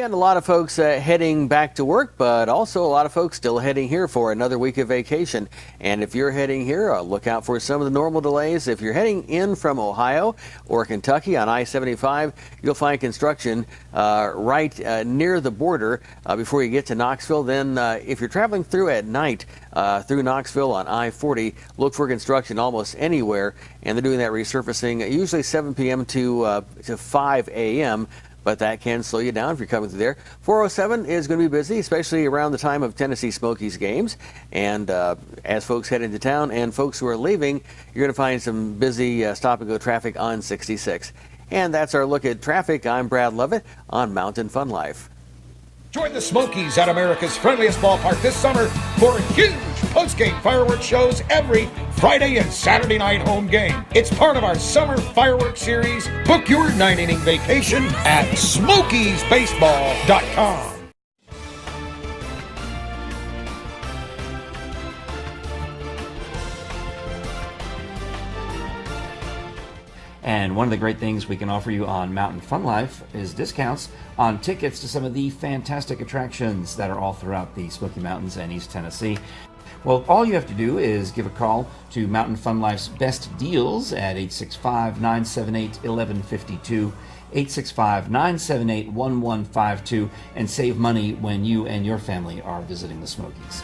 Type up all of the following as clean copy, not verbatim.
weekend, a lot of folks heading back to work, but also a lot of folks still heading here for another week of vacation. And if you're heading here, look out for some of the normal delays. If you're heading in from Ohio or Kentucky on I-75, you'll find construction right near the border before you get to Knoxville. Then if you're traveling through at night through Knoxville on I-40, look for construction almost anywhere. And they're doing that resurfacing usually 7 p.m. to 5 a.m., but that can slow you down if you're coming through there. 407 is going to be busy, especially around the time of Tennessee Smokies games. And as folks head into town and folks who are leaving, you're going to find some busy stop-and-go traffic on 66. And that's our look at traffic. I'm Brad Lovett on Mountain Fun Life. Join the Smokies at America's friendliest ballpark this summer for huge post-game fireworks shows every Friday and Saturday night home game. It's part of our summer fireworks series. Book your 9-inning vacation at SmokiesBaseball.com. And one of the great things we can offer you on Mountain Fun Life is discounts on tickets to some of the fantastic attractions that are all throughout the Smoky Mountains and East Tennessee. Well, all you have to do is give a call to Mountain Fun Life's Best Deals at 865-978-1152, 865-978-1152, and save money when you and your family are visiting the Smokies.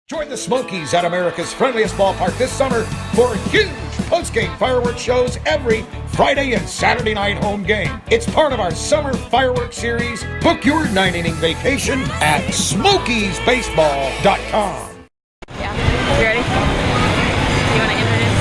Join the Smokies at America's friendliest ballpark this summer for huge post-game fireworks shows every Friday and Saturday night home game. It's part of our summer fireworks series. Book your 9-inning vacation at SmokiesBaseball.com. Yeah, you ready? You want to introduce?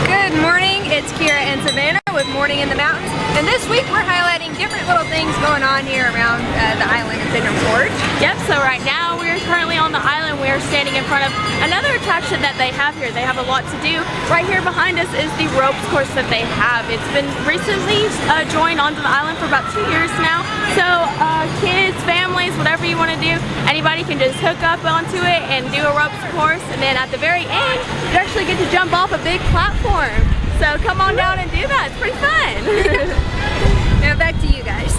Good morning, it's Kira and Savannah with Morning in the Mountains. And this week we're highlighting different little things going on here around the island of Pigeon Forge. Yep, so right now we're currently on the island. We're standing in front of another attraction that they have here. They have a lot to do. Right here behind us is the ropes course that they have. It's been recently joined onto the island for about 2 years now. So kids, families, whatever you want to do, anybody can just hook up onto it and do a ropes course. And then at the very end, you actually get to jump off a big platform. So come on down and do that. It's pretty fun. Now back to you guys.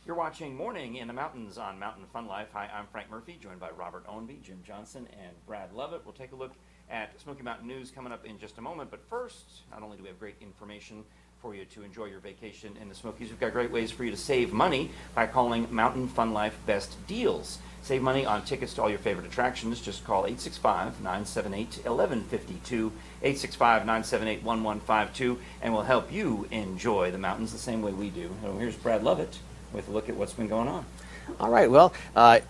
You're watching Morning in the Mountains on Mountain Fun Life. Hi, I'm Frank Murphy, joined by Robert Owenby, Jim Johnson, and Brad Lovett. We'll take a look at Smoky Mountain News coming up in just a moment. But first, not only do we have great information for you to enjoy your vacation in the Smokies, we've got great ways for you to save money by calling Mountain Fun Life Best Deals. Save money on tickets to all your favorite attractions. Just call 865-978-1152, 865-978-1152, and we'll help you enjoy the mountains the same way we do. And here's Brad Lovett with a look at what's been going on. All right, well,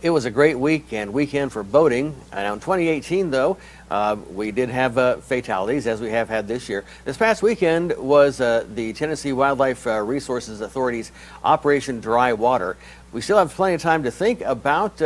it was a great week and weekend for boating. Now in 2018, though, we did have fatalities, as we have had this year. This past weekend was the Tennessee Wildlife Resources Authority's Operation Dry Water. We still have plenty of time to think about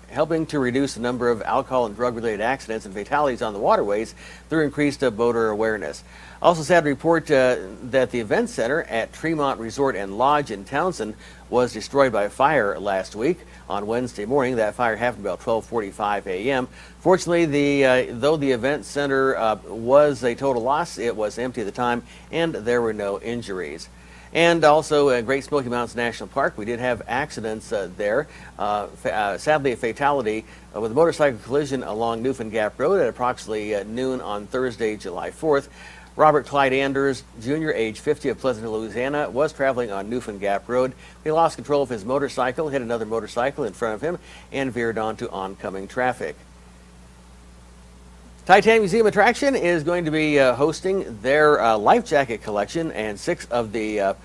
helping to reduce the number of alcohol and drug-related accidents and fatalities on the waterways through increased boater awareness. Also sad to report that the event center at Tremont Resort and Lodge in Townsend was destroyed by a fire last week on Wednesday morning. That fire happened about 12:45 a.m. Fortunately, though the event center was a total loss, it was empty at the time and there were no injuries. And also at Great Smoky Mountains National Park, we did have accidents there. Sadly, a fatality with a motorcycle collision along Newfound Gap Road at approximately noon on Thursday, July 4th. Robert Clyde Anders, Jr., age 50, of Pleasant Hill, Louisiana, was traveling on Newfound Gap Road. He lost control of his motorcycle, hit another motorcycle in front of him, and veered onto oncoming traffic. Titanic Museum attraction is going to be hosting their life jacket collection, and 6 of the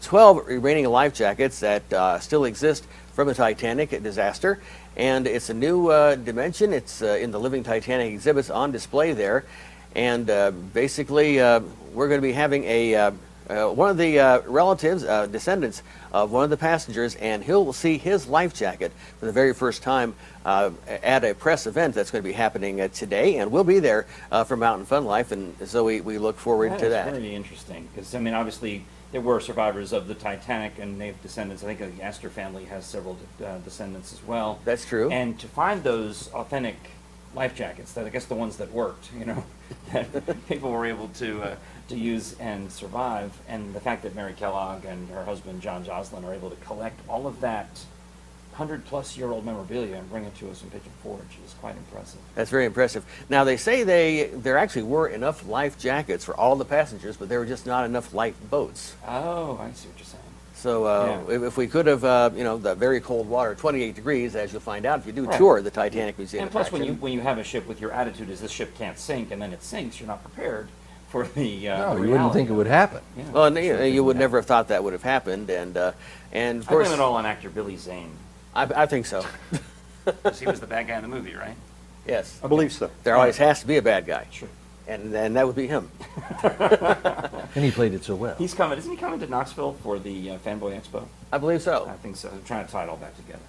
12 remaining life jackets that still exist from the Titanic disaster. And it's a new dimension. It's in the Living Titanic exhibits on display there. And basically, we're going to be having one of the relatives, descendants of one of the passengers, and he'll see his life jacket for the very first time at a press event that's going to be happening today, and we'll be there for Mountain Fun Life, and so we look forward to that. That's very interesting, because, I mean, obviously, there were survivors of the Titanic, and they have descendants. I think the Astor family has several descendants as well. That's true. And to find those authentic life jackets, that I guess the ones that worked, that people were able to use and survive, and the fact that Mary Kellogg and her husband John Joslin are able to collect all of that 100-plus-year-old memorabilia and bring it to us in Pigeon Forge is quite impressive. That's very impressive. Now, they say there actually were enough life jackets for all the passengers, but there were just not enough lifeboats. Oh, I see what you're saying. So if we could have, the very cold water, 28 degrees, as you'll find out if you do tour the Titanic Museum. And plus, attraction. when you have a ship with your attitude is this ship can't sink, and then it sinks, you're not prepared for the No, the you wouldn't think it would happen. Yeah. Well, and you would never have thought that would have happened, and of I course, blame it all on actor Billy Zane, I think so. because he was the bad guy in the movie, right? Yes, I believe so. there always has to be a bad guy, Sure. and that would be him. And he played it so well. He's coming. Isn't he coming to Knoxville for the Fanboy Expo? I believe so. I think so. I'm trying to tie it all back together.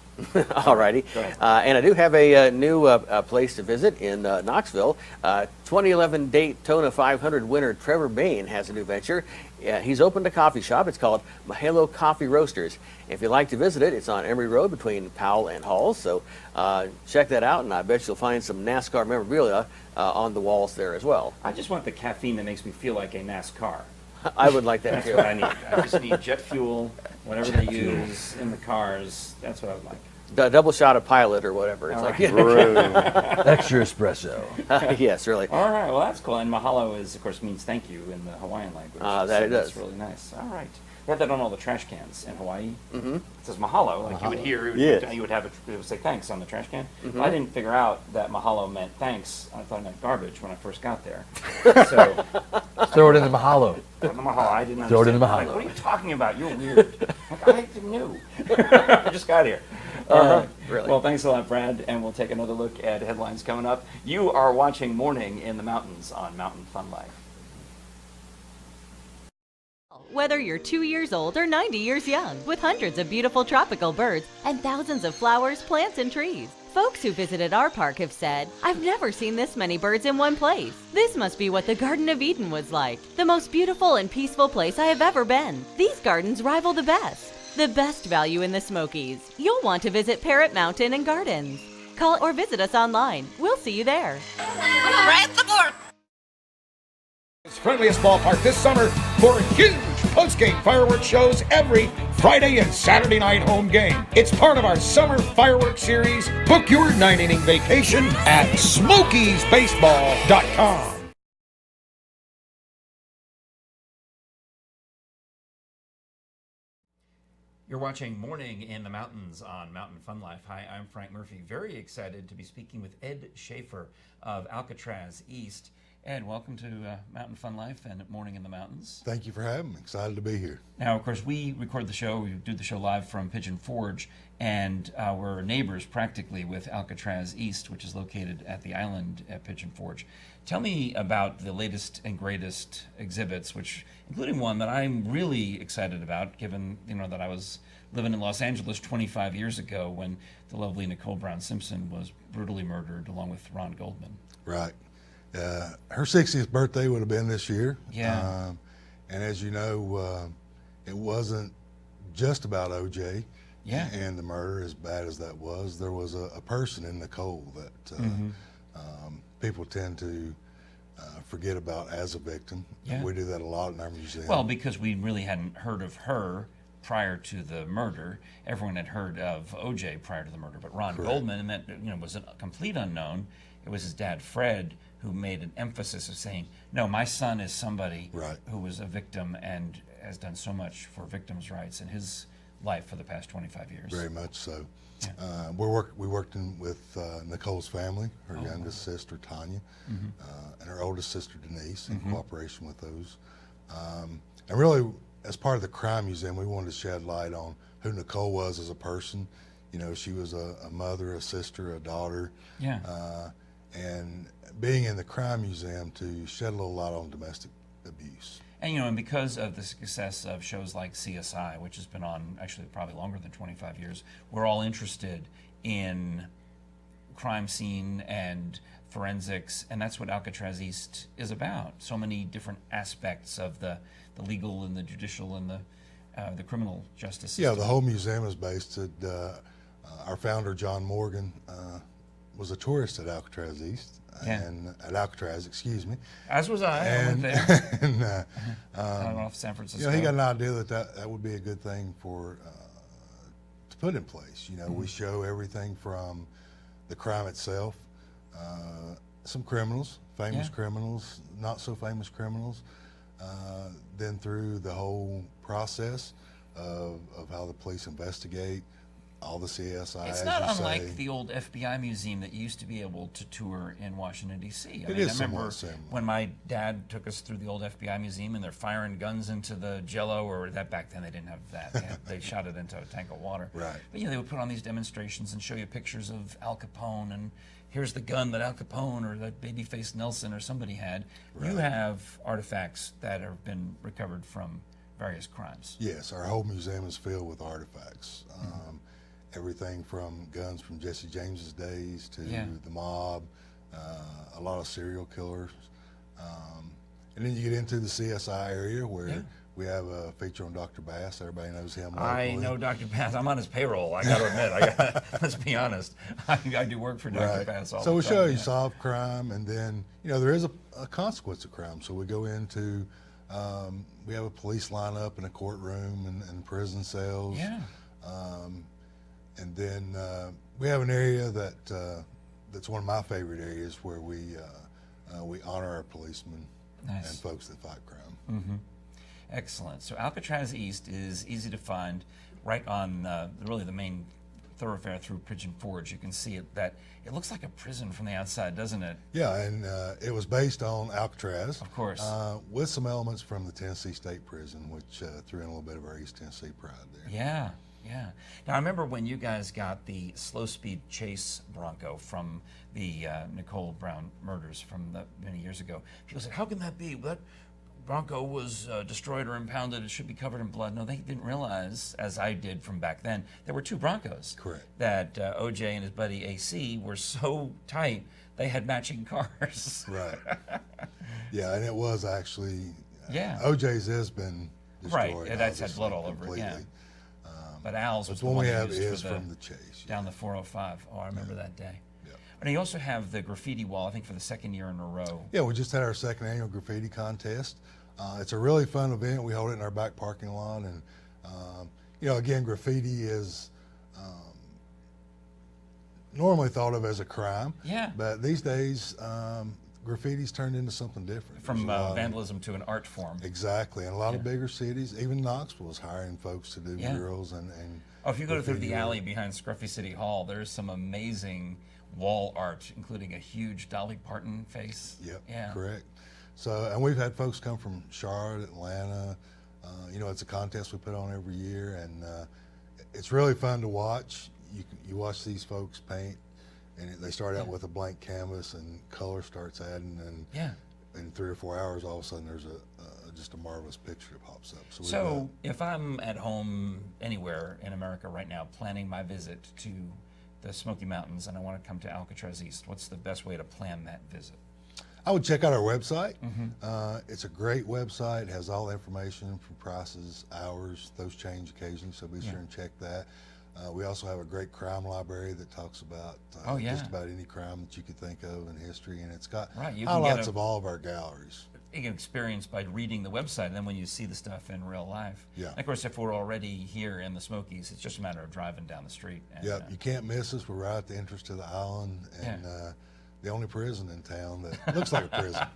Alrighty. Go ahead. And I do have a new place to visit in Knoxville. 2011 Daytona 500 winner Trevor Bain has a new venture. He's opened a coffee shop. It's called Mahalo Coffee Roasters. If you'd like to visit it, it's on Emory Road between Powell and Halls. So check that out, and I bet you'll find some NASCAR memorabilia on the walls there as well. I just want the caffeine that makes me feel like a NASCAR. I would like that That's too. what I need. I just need jet fuel, whatever they use in the cars. That's what I would like. Double shot of Pilot or whatever. It's All like, right. Extra espresso. yes, really. All right, well, that's cool. And mahalo is, of course, means thank you in the Hawaiian language. That it That's does. really nice. All right. They have that on all the trash cans in Hawaii. Mm-hmm. It says mahalo, like you would hear. Yes. You would have it would say thanks on the trash can. Well, I didn't figure out that mahalo meant thanks. I thought it meant garbage when I first got there. So, Throw it in the mahalo. the mahalo, I didn't understand. Throw it in the Like, mahalo. what are you talking about? You're weird. Like, I knew. I just got here. Really. Well, thanks a lot, Brad, and we'll take another look at headlines coming up. You are watching Morning in the Mountains on Mountain Fun Life. Whether you're 2 years old or 90 years young, with hundreds of beautiful tropical birds and thousands of flowers, plants, and trees. Folks who visited our park have said, "I've never seen this many birds in one place. This must be what the Garden of Eden was like. The most beautiful and peaceful place I have ever been. These gardens rival the best. The best value in the Smokies. You'll want to visit Parrot Mountain and Gardens. Call or visit us online. We'll see you there." Friendliest ballpark this summer for huge post-game fireworks shows every Friday and Saturday night home game. It's part of our summer fireworks series. Book your 9-inning vacation at SmokiesBaseball.com. You're watching Morning in the Mountains on Mountain Fun Life. Hi, I'm Frank Murphy. Very excited to be speaking with Ed Schaefer of Alcatraz East. Ed, welcome to Mountain Fun Life and Morning in the Mountains. Thank you for having me. Excited to be here. Now, of course, we record the show. We do the show live from Pigeon Forge, and we're neighbors practically with Alcatraz East, which is located at the island at Pigeon Forge. Tell me about the latest and greatest exhibits, which including one that I'm really excited about, given that I was living in Los Angeles 25 years ago when the lovely Nicole Brown Simpson was brutally murdered, along with Ron Goldman. Right. Her 60th birthday would have been this year. Yeah. And as you know, it wasn't just about O.J. Yeah. and the murder, as bad as that was. There was a person in Nicole that people tend to forget about as a victim. Yeah. We do that a lot in our museum. Well, because we really hadn't heard of her prior to the murder. Everyone had heard of O.J. prior to the murder, but Ron Goldman, and that was a complete unknown. It was his dad, Fred, who made an emphasis of saying, "No, my son is somebody Right. who was a victim and has done so much for victims' rights." And his life for the past 25 years. Very much so. Yeah. We worked with Nicole's family, her youngest sister Tanya, and her oldest sister Denise, in cooperation with those. And really, as part of the Crime Museum, we wanted to shed light on who Nicole was as a person. You know, she was a mother, a sister, a daughter. Yeah. And being in the Crime Museum to shed a little light on domestic abuse. And and because of the success of shows like CSI, which has been on actually probably longer than 25 years, we're all interested in crime scene and forensics, and that's what Alcatraz East is about. So many different aspects of the legal and the judicial and the criminal justice system. Yeah, the whole museum is based at, our founder, John Morgan, was a tourist at Alcatraz East. Yeah. And at Alcatraz, excuse me. As was I. And, I went there. and off San Francisco. he got an idea that would be a good thing for to put in place. We show everything from the crime itself, some criminals, famous criminals, not so famous criminals, then through the whole process of how the police investigate, all the CSI. It's not unlike the old FBI museum that you used to be able to tour in Washington, D.C. I remember when my dad took us through the old FBI museum and they're firing guns into the Jello, or that back then they didn't have that. They shot it into a tank of water. Right. But they would put on these demonstrations and show you pictures of Al Capone, and here's the gun that Al Capone or that babyface Nelson or somebody had. Right. You have artifacts that have been recovered from various crimes. Yes, our whole museum is filled with artifacts. Everything from guns from Jesse James's days to the mob, a lot of serial killers. And then you get into the CSI area where we have a feature on Dr. Bass. Everybody knows him locally. I know Dr. Bass. I'm on his payroll. I got to admit. Let's be honest. I do work for Dr. Bass all the time. So we show you solve crime, and then there is a consequence of crime. So we go into we have a police lineup in a courtroom and prison cells. Yeah. And then we have an area that's one of my favorite areas where we honor our policemen and folks that fight crime. Excellent. So Alcatraz East is easy to find right on really the main thoroughfare through Pigeon Forge. You can see it. That it looks like a prison from the outside, doesn't it? Yeah, and it was based on Alcatraz, of course, with some elements from the Tennessee State Prison, which threw in a little bit of our East Tennessee pride there. Yeah. Yeah. Now, I remember when you guys got the slow-speed chase Bronco from the Nicole Brown murders from many years ago. People said, how can that be? That Bronco was destroyed or impounded. It should be covered in blood. No, they didn't realize, as I did from back then, there were two Broncos. Correct. That O.J. and his buddy A.C. were so tight, they had matching cars. Right. Yeah, and it was actually, O.J.'s has been destroyed. Right, that's had blood all over it, yeah. But Al's was the one we have is from the chase. Down the 405. Oh, I remember that day. Yeah. And you also have the graffiti wall, I think, for the second year in a row. Yeah, we just had our second annual graffiti contest. It's a really fun event. We hold it in our back parking lot. And, again, graffiti is normally thought of as a crime. Yeah. But these days, graffiti's turned into something different. From vandalism to an art form. Exactly. And a lot of bigger cities, even Knoxville is hiring folks to do murals and if you go through the alley behind Scruffy City Hall, there's some amazing wall art, including a huge Dolly Parton face. Yep, yeah. Correct. So, and we've had folks come from Charlotte, Atlanta. It's a contest we put on every year, and it's really fun to watch. You watch these folks paint, and they start out with a blank canvas, and color starts adding, and in 3 or 4 hours, all of a sudden there's just a marvelous picture that pops up. So if I'm at home anywhere in America right now planning my visit to the Smoky Mountains and I want to come to Alcatraz East, what's the best way to plan that visit? I would check out our website. It's a great website. It has all the information from prices, hours. Those change occasionally, so be sure and check that. We also have a great crime library that talks about just about any crime that you could think of in history, and it's got highlights of all of our galleries. You can experience by reading the website, and then when you see the stuff in real life. Yeah. And of course, if we're already here in the Smokies, it's just a matter of driving down the street. And, you can't miss us. We're right at the entrance to the island, and the only prison in town that looks like a prison.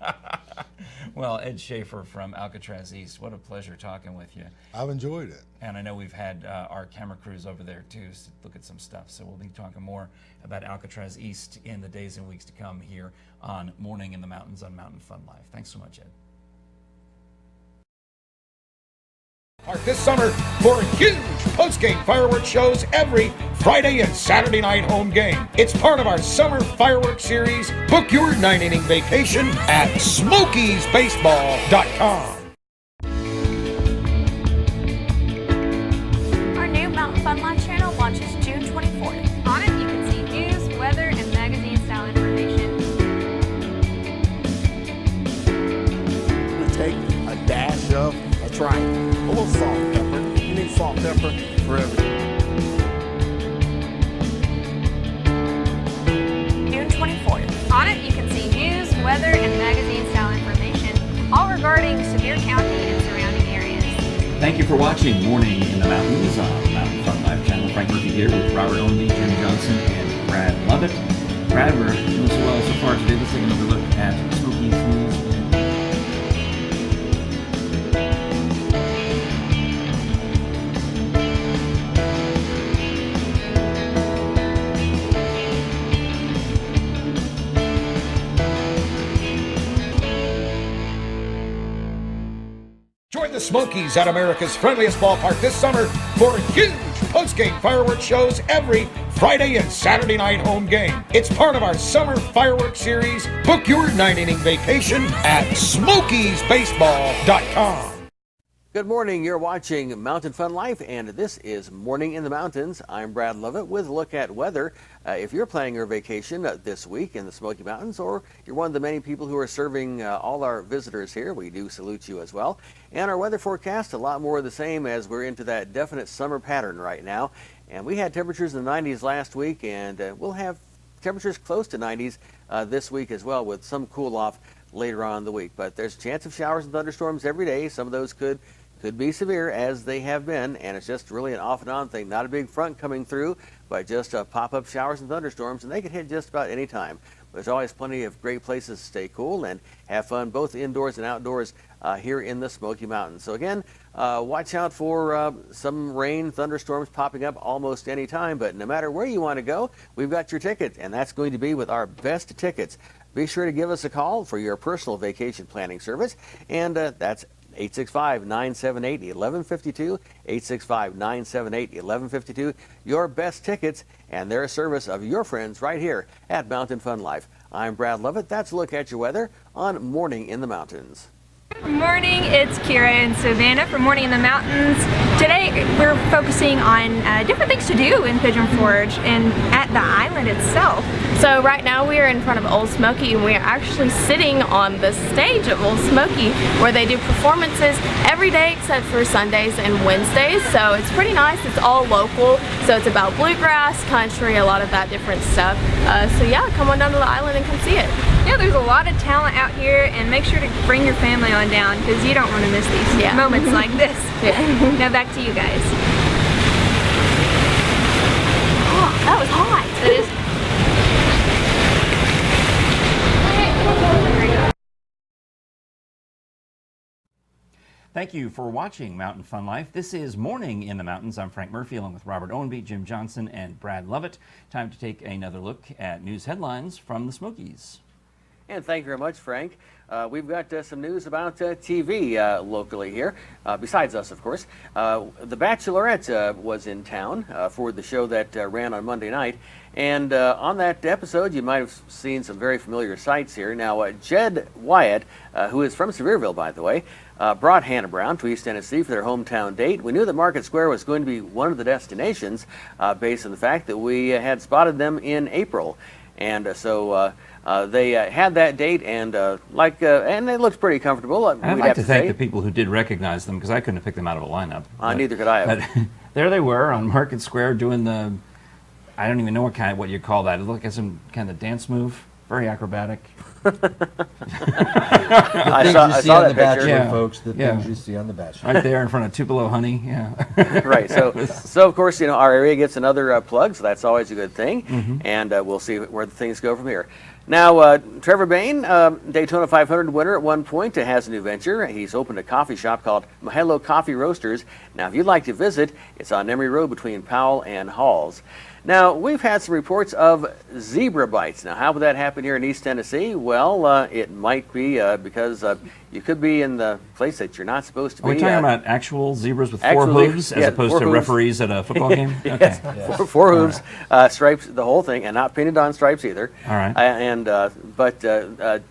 Well, Ed Schaefer from Alcatraz East, what a pleasure talking with you. I've enjoyed it. And I know we've had our camera crews over there too to look at some stuff. So we'll be talking more about Alcatraz East in the days and weeks to come here on Morning in the Mountains on Mountain Fun Life. Thanks so much, Ed. Park this summer for huge post-game fireworks shows every Friday and Saturday night home game. It's part of our summer fireworks series. Book your 9-inning vacation at SmokiesBaseball.com. Our new Mountain Fun Life channel launches June 24th. On it, you can see news, weather, and magazine-style information. We take a dash of a triangle, a little salt and pepper. You need salt and pepper for everything. June 24th. On it, you can see news, weather, and magazine-style information, all regarding Sevier County and surrounding areas. Thank you for watching Morning in the Mountains on Mountain Fun Life channel. Frank Murphy here with Robert Ownby, Jim Johnson, and Brad Lovett. Brad, we're doing so well so far today. Let's take another look at Smokies news. Join the Smokies at America's friendliest ballpark this summer for huge post-game fireworks shows every Friday and Saturday night home game. It's part of our summer fireworks series. Book your 9-inning vacation at SmokiesBaseball.com. Good morning. You're watching Mountain Fun Life, and this is Morning in the Mountains. I'm Brad Lovett with a look at weather. If you're planning your vacation this week in the Smoky Mountains, or you're one of the many people who are serving all our visitors here, we do salute you as well. And our weather forecast, a lot more of the same as we're into that definite summer pattern right now. And we had temperatures in the 90s last week, and we'll have temperatures close to 90s this week as well, with some cool off later on in the week. But there's a chance of showers and thunderstorms every day. Some of those could be severe, as they have been, and it's just really an off and on thing. Not a big front coming through, but just pop-up showers and thunderstorms, and they can hit just about any time. There's always plenty of great places to stay cool and have fun, both indoors and outdoors here in the Smoky Mountains. So again, watch out for some rain, thunderstorms popping up almost any time, but no matter where you want to go, we've got your ticket, and that's going to be with our best tickets. Be sure to give us a call for your personal vacation planning service, and that's 865-978-1152, 865-978-1152, your best tickets and their service of your friends right here at Mountain Fun Life. I'm Brad Lovett. That's a look at your weather on Morning in the Mountains. Good morning, it's Kira and Savannah from Morning in the Mountains. Today we're focusing on different things to do in Pigeon Forge and at the island itself. So right now we are in front of Old Smoky, and we are actually sitting on the stage of Old Smoky, where they do performances every day except for Sundays and Wednesdays. So it's pretty nice. It's all local. So it's about bluegrass, country, a lot of that different stuff. So yeah, come on down to the island and come see it. Yeah, there's a lot of talent out here, and make sure to bring your family on down, because you don't want to miss these moments like this. Now back to you guys. Oh, that was hot. It is. Thank you for watching Mountain Fun Life. This is Morning in the Mountains. I'm Frank Murphy, along with Robert Ownby, Jim Johnson, and Brad Lovett. Time to take another look at news headlines from the Smokies. And thank you very much, Frank. We've got some news about TV locally here, besides us, of course. The Bachelorette was in town for the show that ran on Monday night. And on that episode, you might have seen some very familiar sights here. Now, Jed Wyatt, who is from Sevierville, by the way, brought Hannah Brown to East Tennessee for their hometown date. We knew that Market Square was going to be one of the destinations based on the fact that we had spotted them in April. And so they had that date, and and they looked pretty comfortable. I'd like to thank the people who did recognize them, because I couldn't have picked them out of a lineup. Neither could I have. But there they were on Market Square doing the, I don't even know what you call that. It looked like some kind of dance move very acrobatic. I Things saw, you I see saw on that The picture. Bachelor, Yeah. folks. The Yeah. things you see on The Bachelor. Right there in front of Tupelo Honey. Yeah. Right. So of course, our area gets another plug, so that's always a good thing. And we'll see where the things go from here. Now, Trevor Bain, Daytona 500 winner at one point, has a new venture. He's opened a coffee shop called Mahalo Coffee Roasters. Now, if you'd like to visit, it's on Emory Road between Powell and Halls. Now, we've had some reports of zebra bites. Now, how would that happen here in East Tennessee? Well, it might be because you could be in the place that you're not supposed to Are we be. talking about actual zebras with four actual hooves zebras, yeah, as opposed four to hooves. referees at a football game? Okay. Four hooves, stripes, the whole thing, and not painted on stripes either. All right. But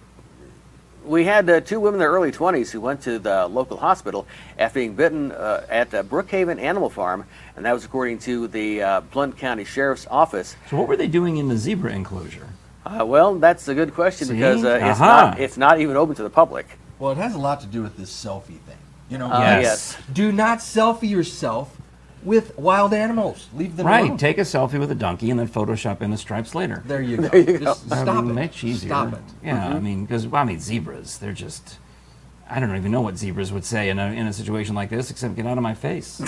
we had two women in their early 20s who went to the local hospital after being bitten at Brookhaven Animal Farm, and that was according to the Blount County Sheriff's Office. So what were they doing in the zebra enclosure? Well, that's a good question See? because Uh-huh. it's not even open to the public. Well, it has a lot to do with this selfie thing. Yes. Do not selfie yourself with wild animals. Leave them Right. alone. Take a selfie with a donkey and then Photoshop in the stripes later. There you go. There you Just go. stop it. Much easier. Stop it. Yeah, I mean, because zebras, they're just. I don't even know what zebras would say in a situation like this, except get out of my face.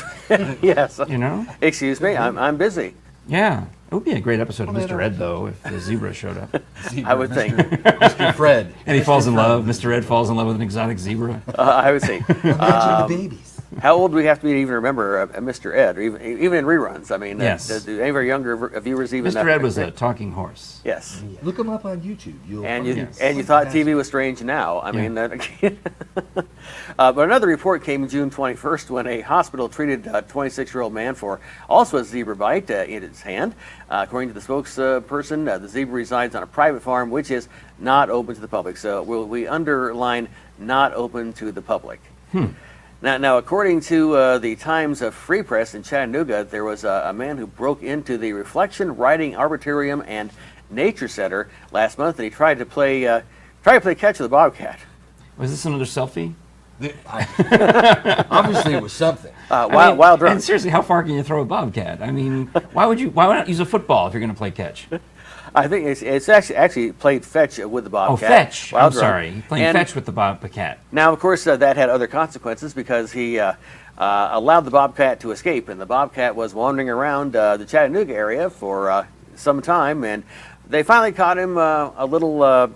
Yes. You know? Excuse me, I'm busy. Yeah. It would be a great episode of Mr. Ed, though, if the zebra showed up. I would think. Mr. Fred. And he falls in love. Mr. Ed falls in love with an exotic zebra. I would think. The babies. How old do we have to be to even remember Mr. Ed, or even in reruns? I mean, Yes. do any of our younger viewers even Mr. Ed was a talking horse. Yes. Look them up on YouTube. You'll And find you it. and you thought TV was strange now. I mean, but another report came June 21st when a hospital treated a 26-year-old man for also a zebra bite in his hand. According to the spokesperson, the zebra resides on a private farm, which is not open to the public. So we underline not open to the public. Now, according to the Times of Free Press in Chattanooga, there was a man who broke into the Reflection Riding Arboretum and Nature Center last month, and he tried to play catch with a bobcat. Was this another selfie? Obviously, it was something. Wild drunk. And seriously, how far can you throw a bobcat? I mean, why not use a football if you're going to play catch? I think it's actually played fetch with the bobcat. Oh, fetch. Wild I'm drunk. sorry. Playing And fetch with the bobcat. Now, of course, that had other consequences because he allowed the bobcat to escape, and the bobcat was wandering around the Chattanooga area for some time, and they finally caught him a little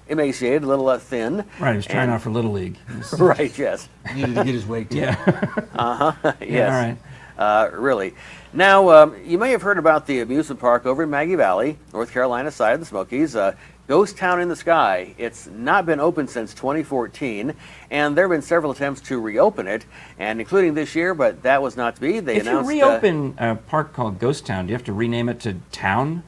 emaciated, a little thin. Right, he was trying out for Little League. He was- Right, yes. Needed to get his weight down. Yeah. Yes. Yeah, all right. Really. Now, you may have heard about the amusement park over in Maggie Valley, North Carolina side of the Smokies, Ghost Town in the Sky. It's not been open since 2014, and there have been several attempts to reopen it, and including this year, but that was not to be. They If you announced reopen a park called Ghost Town, do you have to rename it to Town?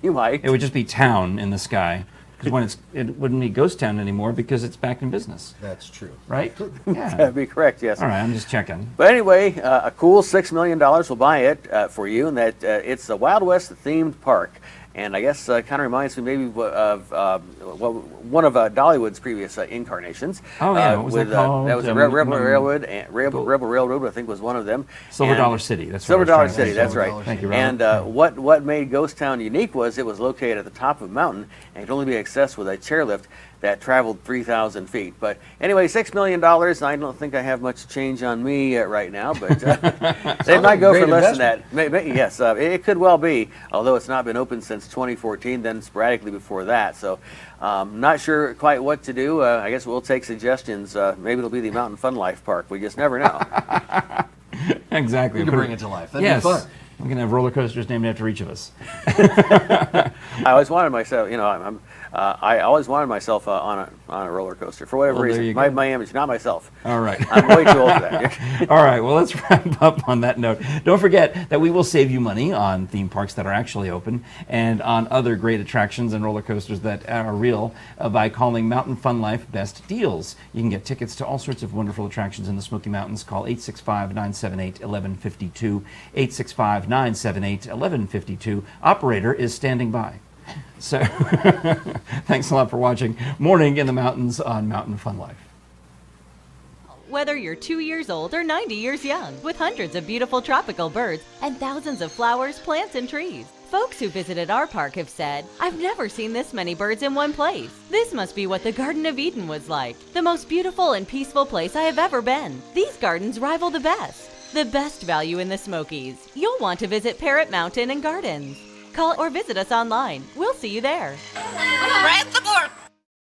you might. It would just be Town in the Sky. Because it wouldn't be Ghost Town anymore because it's back in business, That's true. right? Yeah. That'd be correct, yes. All right, I'm just checking. But anyway, a cool $6 million will buy it for you, and that it's a Wild West themed park. And I guess kind of reminds me maybe of one of Dollywood's previous incarnations. Oh, yeah, what was that called? That was Rebel Railroad. And Rebel Railroad, I think, was one of them. Silver And- Dollar City. That's what Silver I was Dollar trying to City, say. that's Silver right. Dollar Thank you, And Robert. what made Ghost Town unique was it was located at the top of a mountain and could only be accessed with a chairlift that traveled 3,000 feet. But anyway, $6 million. I don't think I have much change on me right now, but they might go for great less than that. Yes, it could well be, although it's not been open since 2014, then sporadically before that. So not sure quite what to do. I guess we'll take suggestions. Maybe it'll be the Mountain Fun Life Park. We just never know. Exactly. We can bring it to life. That'd Yes. be fun. We can have roller coasters named after each of us. I always wanted myself, I always wanted myself on a roller coaster for whatever Well, there reason. you My go. image, not myself. All right. I'm way too old for that. All right, well, let's wrap up on that note. Don't forget that we will save you money on theme parks that are actually open and on other great attractions and roller coasters that are real by calling Mountain Fun Life Best Deals. You can get tickets to all sorts of wonderful attractions in the Smoky Mountains. Call 865-978-1152, 865-978-1152. Operator is standing by. So, thanks a lot for watching Morning in the Mountains on Mountain Fun Life. whether you're 2 years old or 90 years young, with hundreds of beautiful tropical birds and thousands of flowers, plants, and trees. Folks who visited our park have said, I've never seen this many birds in one place. This must be what the Garden of Eden was like, the most beautiful and peaceful place I have ever been. These gardens rival the best value in the Smokies. You'll want to visit Parrot Mountain and Gardens. Call or visit us online. We'll see you there.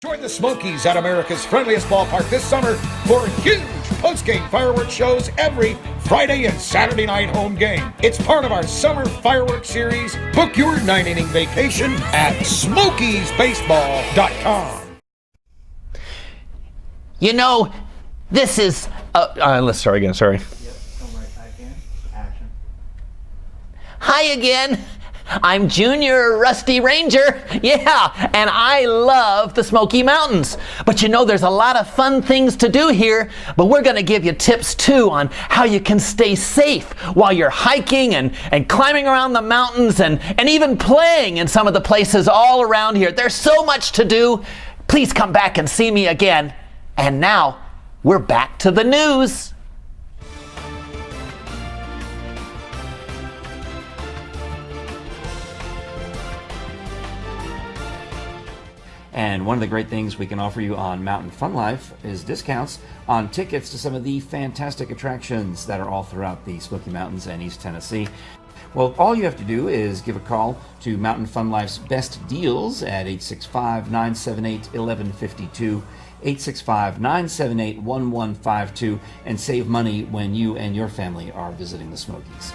Join the Smokies at America's friendliest ballpark this summer for huge post-game fireworks shows every Friday and Saturday night home game. It's part of our summer fireworks series. Book your 9-inning vacation at SmokiesBaseball.com. You know, this is... let's start again, sorry. Yep, come right back in. Action. Hi again. I'm Junior Rusty Ranger. Yeah, and I love the Smoky Mountains. But you know, there's a lot of fun things to do here. But we're going to give you tips, too, on how you can stay safe while you're hiking and climbing around the mountains and even playing in some of the places all around here. There's so much to do. Please come back and see me again. And now, we're back to the news. And one of the great things we can offer you on Mountain Fun Life is discounts on tickets to some of the fantastic attractions that are all throughout the Smoky Mountains and East Tennessee. Well, all you have to do is give a call to Mountain Fun Life's best deals at 865-978-1152, 865-978-1152, and save money when you and your family are visiting the Smokies.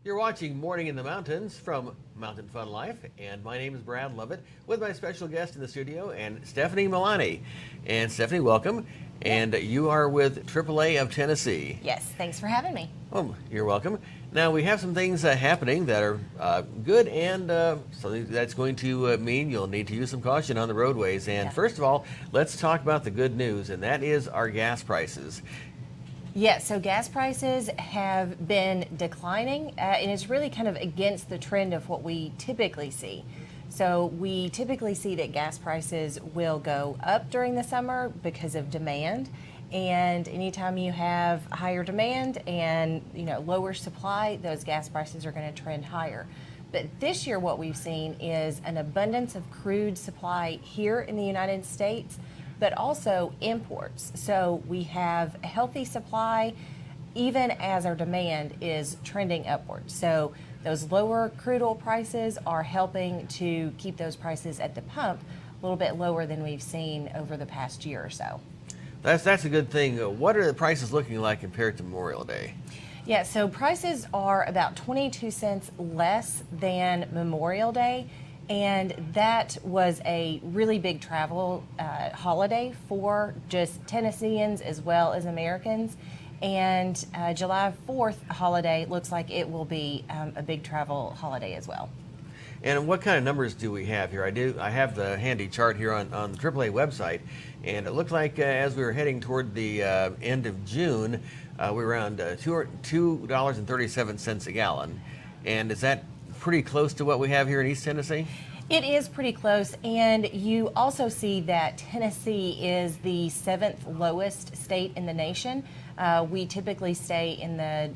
You're watching Morning in the Mountains from Mountain Fun Life, and my name is Brad Lovett with my special guest in the studio, and Stephanie Milani. And Stephanie, welcome. And you are with AAA of Tennessee. Yes, thanks for having me. Oh, you're welcome. Now, we have some things happening that are good and something that's going to mean you'll need to use some caution on the roadways. And first of all, let's talk about the good news, and that is our gas prices. Yeah, so gas prices have been declining, and it's really kind of against the trend of what we typically see. So we typically see that gas prices will go up during the summer because of demand, and anytime you have higher demand and lower supply, those gas prices are going to trend higher. But this year what we've seen is an abundance of crude supply here in the United States, but also imports. So we have a healthy supply even as our demand is trending upwards. So those lower crude oil prices are helping to keep those prices at the pump a little bit lower than we've seen over the past year or so. That's a good thing. What are the prices looking like compared to Memorial Day? Yeah, so prices are about 22 cents less than Memorial Day. And that was a really big travel holiday for just Tennesseans as well as Americans. And July 4th holiday looks like it will be a big travel holiday as well. And what kind of numbers do we have here? I have the handy chart here on the AAA website, and it looked like as we were heading toward the end of June, we were around $2.37 a gallon. And is that pretty close to what we have here in East Tennessee? It is pretty close, and you also see that Tennessee is the 7th lowest state in the nation. We typically stay in the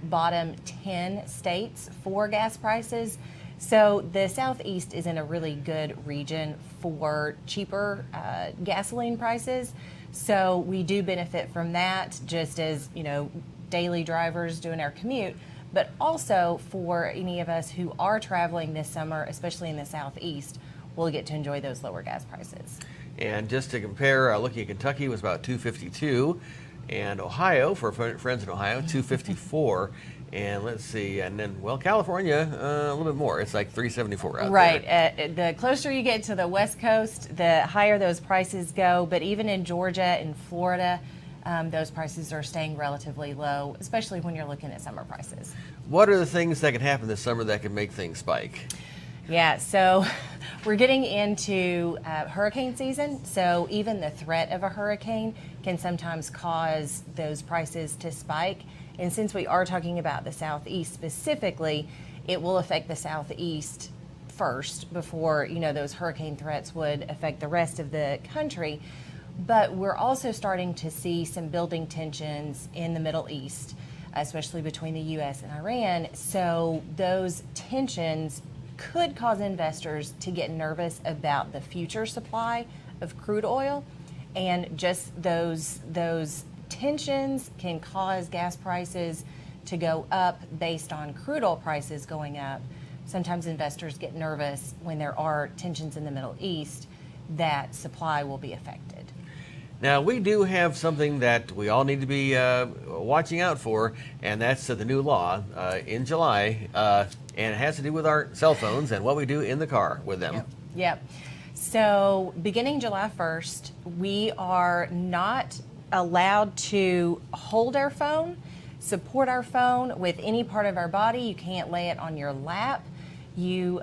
bottom 10 states for gas prices. So the Southeast is in a really good region for cheaper gasoline prices. So we do benefit from that, just as daily drivers doing our commute. But also for any of us who are traveling this summer, especially in the Southeast, we'll get to enjoy those lower gas prices. And just to compare, looking at Kentucky was about $2.52, and Ohio, for friends in Ohio, $2.54. And let's see, and then, California, a little bit more. It's like $3.74 out there. Right. The closer you get to the West Coast, the higher those prices go. But even in Georgia and Florida, those prices are staying relatively low, especially when you're looking at summer prices. What are the things that can happen this summer that can make things spike? Yeah, so we're getting into hurricane season, so even the threat of a hurricane can sometimes cause those prices to spike. And since we are talking about the Southeast specifically, it will affect the Southeast first before, those hurricane threats would affect the rest of the country. But we're also starting to see some building tensions in the Middle East, especially between the U.S. and Iran. So those tensions could cause investors to get nervous about the future supply of crude oil, and just those tensions can cause gas prices to go up based on crude oil prices going up. Sometimes investors get nervous when there are tensions in the Middle East that supply will be affected. Now, we do have something that we all need to be watching out for, and that's the new law in July, and it has to do with our cell phones and what we do in the car with them. Yep. So beginning July 1st, we are not allowed to hold our phone, support our phone with any part of our body. You can't lay it on your lap. You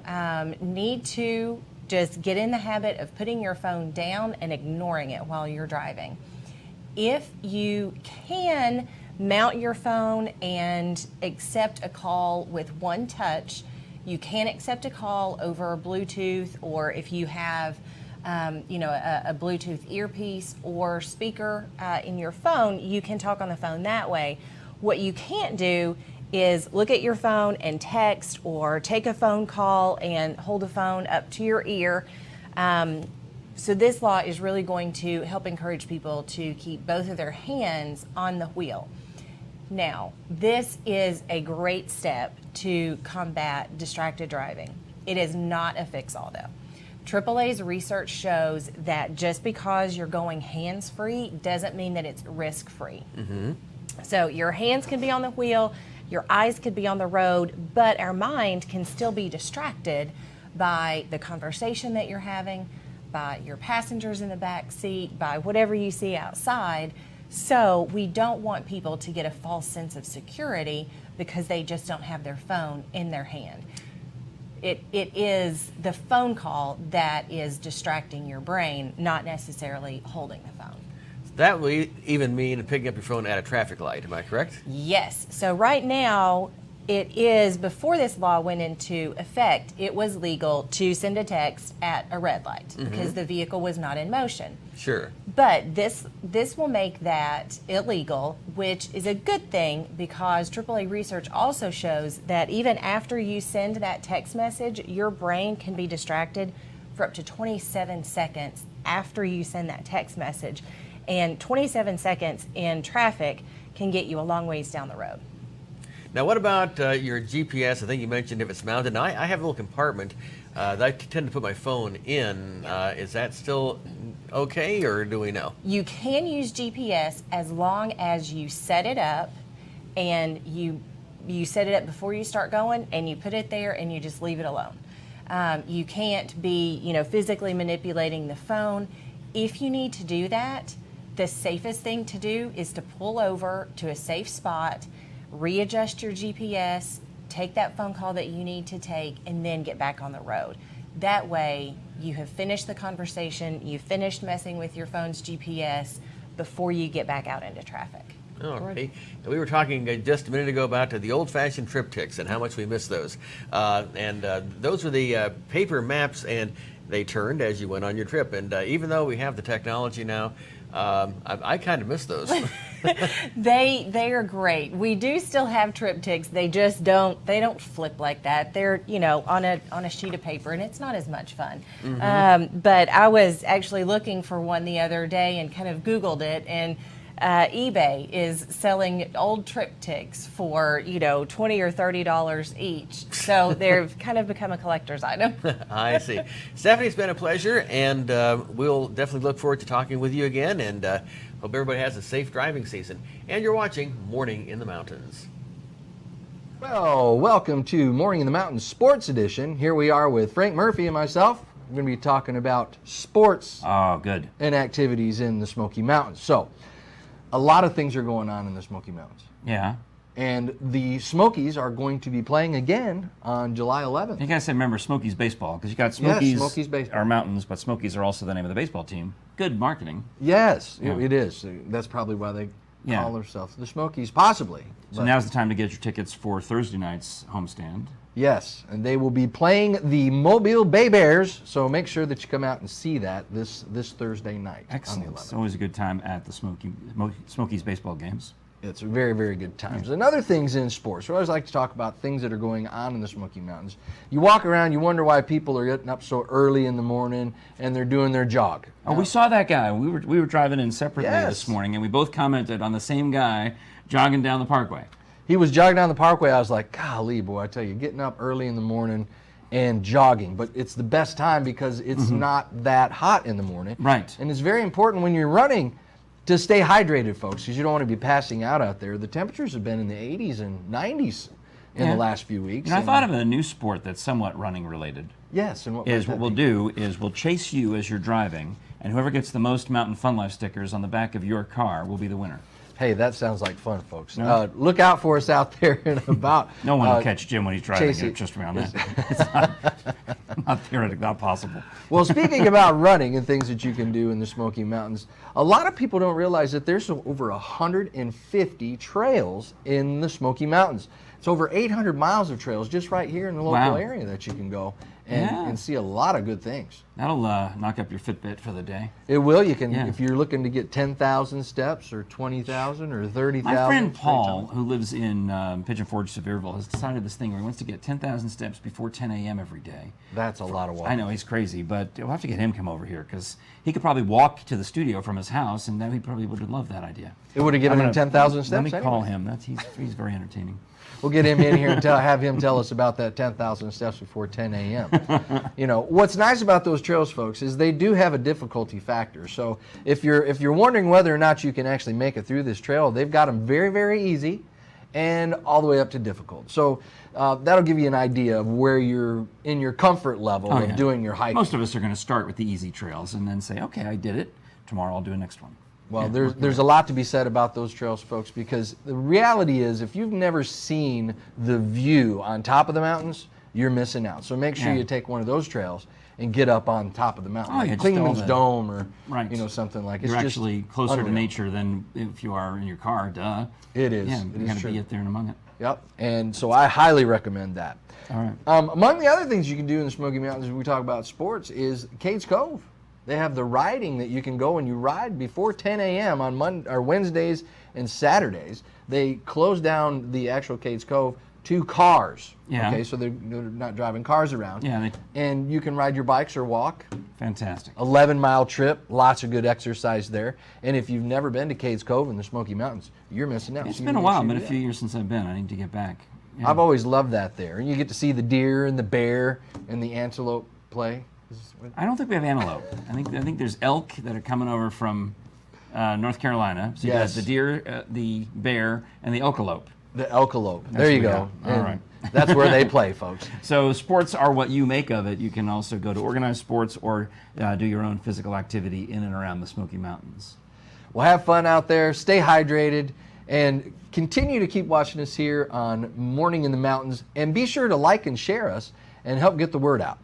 need to just get in the habit of putting your phone down and ignoring it while you're driving. If you can mount your phone and accept a call with one touch, you can accept a call over Bluetooth, or if you have a Bluetooth earpiece or speaker in your phone, you can talk on the phone that way. What you can't do is look at your phone and text, or take a phone call and hold the phone up to your ear. So this law is really going to help encourage people to keep both of their hands on the wheel. Now, this is a great step to combat distracted driving. It is not a fix-all, though. AAA's research shows that just because you're going hands-free doesn't mean that it's risk-free. Mm-hmm. So your hands can be on the wheel, your eyes could be on the road, but our mind can still be distracted by the conversation that you're having, by your passengers in the back seat, by whatever you see outside. So we don't want people to get a false sense of security because they just don't have their phone in their hand. It is the phone call that is distracting your brain, not necessarily holding the phone. That would even mean picking up your phone at a traffic light, am I correct? Yes. So right now, it is, before this law went into effect, it was legal to send a text at a red light because the vehicle was not in motion. Sure. But this will make that illegal, which is a good thing because AAA research also shows that even after you send that text message, your brain can be distracted for up to 27 seconds after you send that text message. And 27 seconds in traffic can get you a long ways down the road. Now, what about your GPS? I think you mentioned if it's mounted. Now, I have a little compartment that I tend to put my phone in. Is that still okay, or do we know? You can use GPS as long as you set it up, and you set it up before you start going, and you put it there, and you just leave it alone. You can't be, physically manipulating the phone. If you need to do that, the safest thing to do is to pull over to a safe spot, readjust your GPS, take that phone call that you need to take, and then get back on the road. That way, you have finished the conversation, you've finished messing with your phone's GPS before you get back out into traffic. All right. We were talking just a minute ago about the old-fashioned triptychs and how much we miss those. Those were the paper maps, and they turned as you went on your trip. And even though we have the technology now, I kind of miss those. They are great. We do still have triptychs. They just don't flip like that. They're on a sheet of paper, and it's not as much fun. But I was actually looking for one the other day and kind of Googled it, and eBay is selling old triptychs for $20 or $30 each. So they've kind of become a collector's item. I see. Stephanie, it's been a pleasure, and we'll definitely look forward to talking with you again, and hope everybody has a safe driving season. And you're watching Morning in the Mountains. Well, welcome to Morning in the Mountains Sports Edition. Here we are with Frank Murphy and myself. We're going to be talking about sports and activities in the Smoky Mountains. So, a lot of things are going on in the Smoky Mountains. Yeah. And the Smokies are going to be playing again on July 11th. You guys remember Smokies baseball, because you got Smokies, Yes, Smokies baseball. are mountains, but Smokies are also the name of the baseball team. Good marketing. Yes, Yeah. it is. That's probably why they Yeah. call themselves the Smokies, possibly. So But now's the time to get your tickets for Thursday night's homestand. yes, and they will be playing the Mobile Bay Bears, so make sure that you come out and see that this Thursday night on the Excellent. 11th. It's always a good time at the Smokies baseball games. It's very, very good times. And other things in sports. We always like to talk about things that are going on in the Smoky Mountains. You walk around, you wonder why people are getting up so early in the morning and they're doing their jog. Oh, we saw that guy. We were driving in separately Yes. this morning, and we both commented on the same guy jogging down the parkway. He was jogging down the parkway. I was like, golly, boy, I tell you, getting up early in the morning and jogging. But it's the best time because it's not that hot in the morning. Right. And it's very important when you're running to stay hydrated, folks, because you don't want to be passing out there. The temperatures have been in the 80s and 90s in Yeah. the last few weeks. You know, I and- thought of a new sport that's somewhat running related. Yes, and what Is might what that we'll be? do is we'll chase you as you're driving, and whoever gets the most Mountain Fun Life stickers on the back of your car will be the winner. Hey, that sounds like fun, folks. No? Look out for us out there in about. No one will catch Jim when he's driving. Chase it. Just around that. It's not theoretically not possible. Well, speaking about running and things that you can do in the Smoky Mountains, a lot of people don't realize that there's over 150 trails in the Smoky Mountains. It's over 800 miles of trails just right here in the local Wow. area that you can go and, Yeah. and see a lot of good things. That'll knock up your Fitbit for the day. It will. You can, Yeah. if you're looking to get 10,000 steps or 20,000 or 30,000. My friend three Paul, times. who lives in Pigeon Forge, Sevierville, has decided this thing where he wants to get 10,000 steps before 10 a.m. every day. That's a lot of walking. I know, he's crazy, but we'll have to get him to come over here because he could probably walk to the studio from his house, and then he probably would love that idea. It would have given him 10,000 steps Let me call anyway. him. He's very entertaining. We'll get him in here and have him tell us about that 10,000 steps before 10 a.m. You know, what's nice about those trails, folks, is they do have a difficulty factor. So if you're wondering whether or not you can actually make it through this trail, they've got them very, very easy and all the way up to difficult. So that'll give you an idea of where you're in your comfort level Oh, of yeah. doing your hiking. Most of us are going to start with the easy trails and then say, okay, I did it. Tomorrow I'll do a next one. Well, Yeah, there's a lot to be said about those trails, folks, because the reality is if you've never seen the view on top of the mountains, you're missing out. So make sure Yeah. you take one of those trails and get up on top of the mountain, Oh, like yeah, just all Klingman's the- Dome or Right. something like You're it's just actually closer to unreal. nature than if you are in your car, duh. It is. Yeah, It you is got to true. be out there and among it. Yep. And so I highly recommend that. All right. Among the other things you can do in the Smoky Mountains, when we talk about sports, is Cades Cove. They have the riding that you can go and you ride before 10 a.m. on Wednesdays and Saturdays. They close down the actual Cades Cove to cars. Yeah. Okay, so they're not driving cars around. Yeah, and you can ride your bikes or walk. Fantastic. 11-mile trip, lots of good exercise there. And if you've never been to Cades Cove in the Smoky Mountains, you're missing out. It's So you been a make while. sure Been you a do few that. years since I've been. I need to get back. Yeah. I've always loved that there. And you get to see the deer and the bear and the antelope play. I don't think we have antelope. I think there's elk that are coming over from North Carolina. So you got Yes. the deer, the bear, and the elkalope. The elkalope. That's There you what we go. got. All And right. That's where they play, folks. So sports are what you make of it. You can also go to organized sports or do your own physical activity in and around the Smoky Mountains. Well, have fun out there. Stay hydrated. And continue to keep watching us here on Morning in the Mountains. And be sure to like and share us and help get the word out.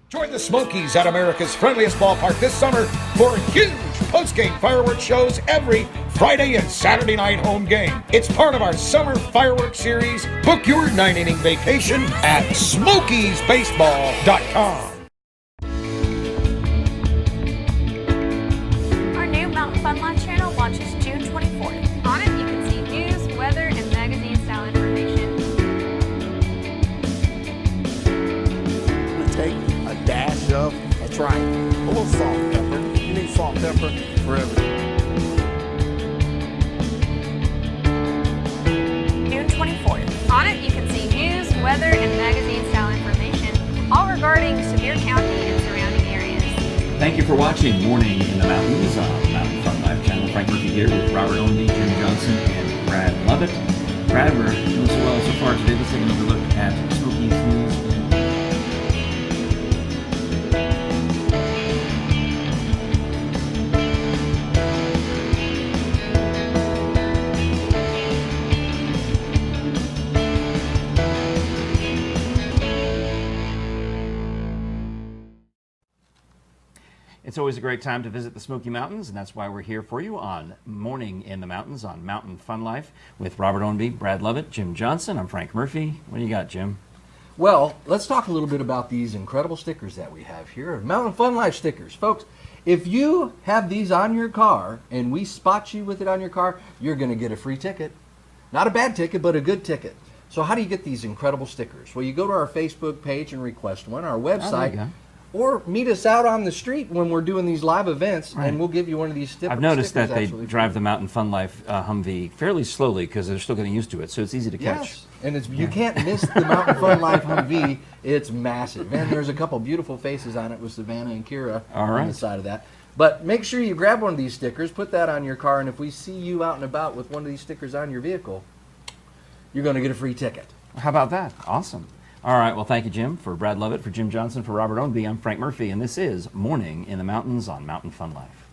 Join the Smokies at America's friendliest ballpark this summer for huge post-game fireworks shows every Friday and Saturday night home game. It's part of our summer fireworks series. Book your 9-inning vacation at SmokiesBaseball.com. Our new Mountain Fun Life channel launches June 24th. On it, you can see news, weather, and magazine-style information. We take a dash of a triangle, a little salt and pepper. You need salt and pepper for everything. June 24th. On it, you can see news, weather, and magazine-style information, all regarding Sevier County and surrounding areas. Thank you for watching Morning in the Mountains on Mountain Fun Life channel. Frank Murphy here with Robert Ownby, Jim Johnson, and Brad Lovett. Brad, we're doing so well so far today. Let's take another look at Smokies news. It's always a great time to visit the Smoky Mountains, and that's why we're here for you on Morning in the Mountains on Mountain Fun Life with Robert Ownby, Brad Lovett, Jim Johnson. I'm Frank Murphy. What do you got, Jim? Well, let's talk a little bit about these incredible stickers that we have here. Mountain Fun Life stickers. Folks, if you have these on your car and we spot you with it on your car, you're going to get a free ticket. Not a bad ticket, but a good ticket. So how do you get these incredible stickers? Well, you go to our Facebook page and request one, our website, or meet us out on the street when we're doing these live events, and we'll give you one of these stickers. I've noticed that they drive the Mountain Fun Life Humvee fairly slowly because they're still getting used to it, so it's easy to catch. Yes, and you can't miss the Mountain Fun Life Humvee. It's massive, and there's a couple beautiful faces on it with Savannah and Kira on the side of that. But make sure you grab one of these stickers, put that on your car, and if we see you out and about with one of these stickers on your vehicle, you're going to get a free ticket. How about that? Awesome. All right, well, thank you, Jim. For Brad Lovett, for Jim Johnson, for Robert Ownby, I'm Frank Murphy, and this is Morning in the Mountains on Mountain Fun Life.